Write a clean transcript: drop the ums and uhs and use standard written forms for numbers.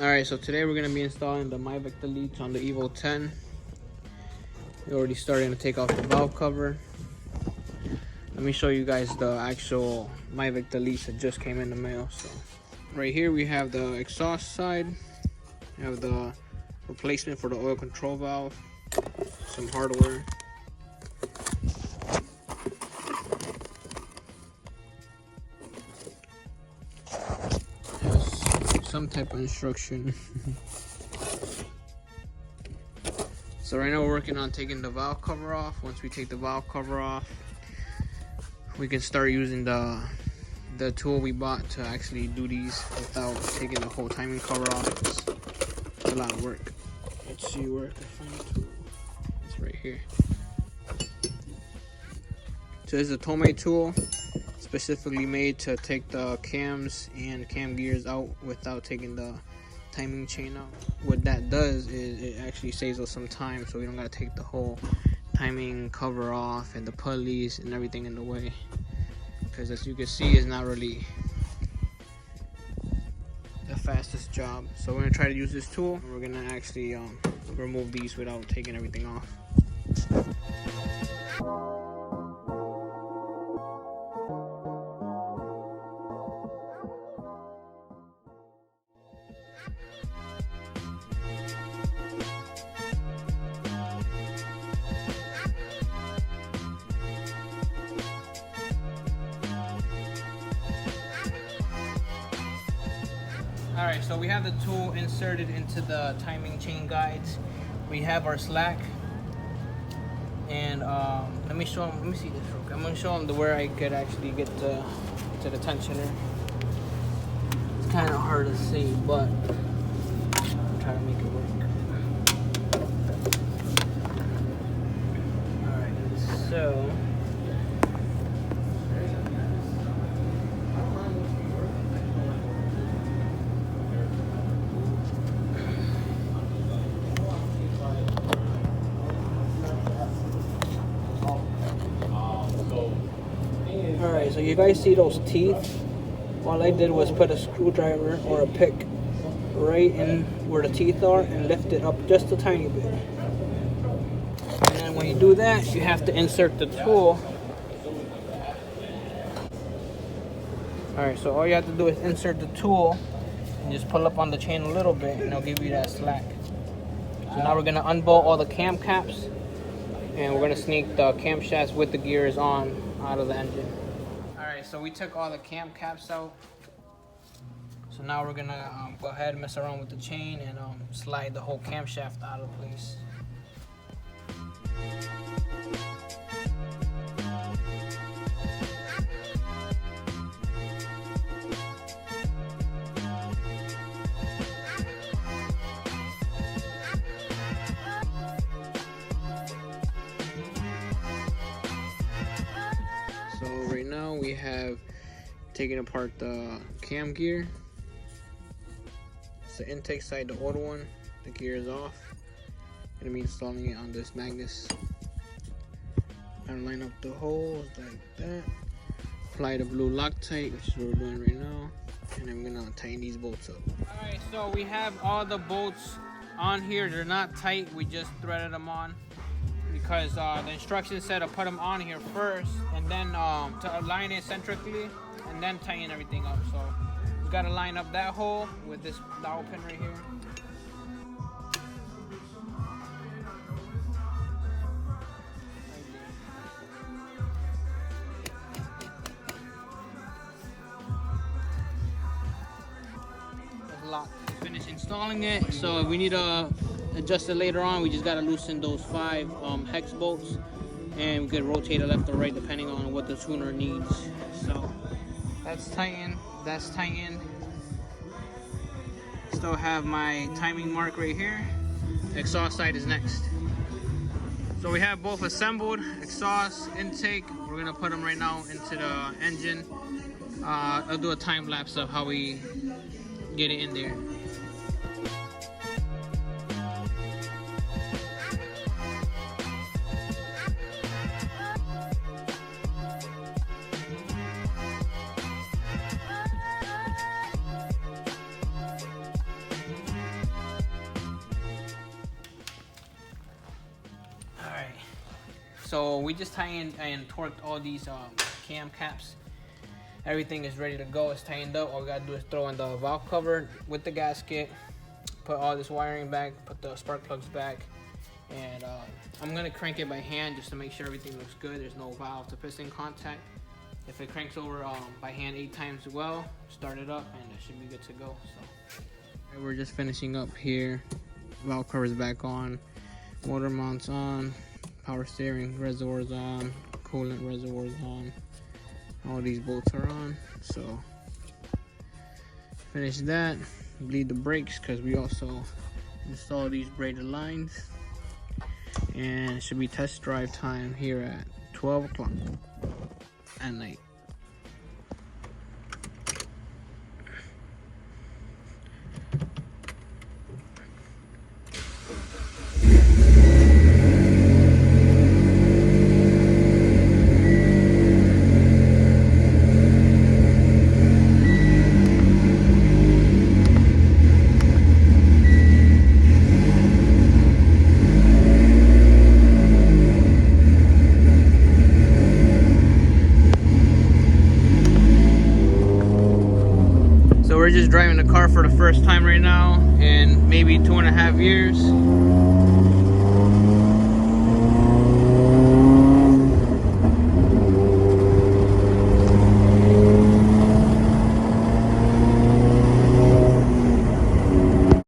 Alright, so today we're going to be installing the Mivec deletes on the Evo 10. We're already starting to take off the valve cover. Let me show you guys the actual Mivec deletes that just came in the mail. So right here we have the exhaust side. We have the replacement for the oil control valve, some hardware. Some type of instruction. So right now we're working on taking the valve cover off. Once we take the valve cover off, we can start using the tool we bought to actually do these without taking the whole timing cover off. It's a lot of work. Let's see where I can find the tool. It's right here. So this is a tomei tool, specifically made to take the cams and cam gears out without taking the timing chain out. What that does is it actually saves us some time, so we don't gotta take the whole timing cover off and the pulleys and everything in the way, because as you can see, it's not really the fastest job. So we're gonna try to use this tool, and we're gonna actually remove these without taking everything off. Alright, so we have the tool inserted into the timing chain guides. We have our slack, and let me see this real quick. I'm gonna show them where I could actually get to the tensioner. It's kind of hard to see, but I'm trying to make it work. Alright, so Alright, so you guys see those teeth? All I did was put a screwdriver or a pick right in where the teeth are and lift it up just a tiny bit. And then when you do that, you have to insert the tool. Alright, so all you have to do is insert the tool and just pull up on the chain a little bit, and it'll give you that slack. So now we're going to unbolt all the cam caps, and we're going to sneak the camshafts with the gears on out of the engine. Alright, so we took all the cam caps out. So now we're gonna go ahead and mess around with the chain and slide the whole camshaft out of place. So right now we have taken apart the cam gear. It's the intake side, the old one. The gear is off. I'm gonna be installing it on this Magnus. I'm gonna line up the holes like that. Apply the blue Loctite, which is what we're doing right now. And I'm gonna tighten these bolts up. Alright, so we have all the bolts on here. They're not tight, we just threaded them on, because the instructions said to put them on here first, and then to align it centrically, and then tighten everything up. So you gotta line up that hole with this dowel pin right here. That's locked. Finish installing it. So if we need to adjust it later on, we just gotta loosen those 5 hex bolts, and we could rotate it left or right depending on what the tuner needs. So that's tightened. That's tightened. Still have my timing mark right here. Exhaust side is next. So we have both assembled, exhaust, intake. We're gonna put them right now into the engine. I'll do a time lapse of how we get it in there. So we just tightened and torqued all these cam caps. Everything is ready to go. It's tightened up. All we gotta do is throw in the valve cover with the gasket, put all this wiring back, put the spark plugs back, and I'm gonna crank it by hand just to make sure everything looks good. There's no valve to piston contact. If it cranks over by hand 8 times well, start it up and it should be good to go. So we're just finishing up here. Valve cover's back on, motor mounts on, power steering reservoirs on, coolant reservoirs on. All these bolts are on. So finish that, bleed the brakes because we also install these braided lines, and it should be test drive time here at 12 o'clock at night. We're just driving the car for the first time right now in maybe 2.5 years.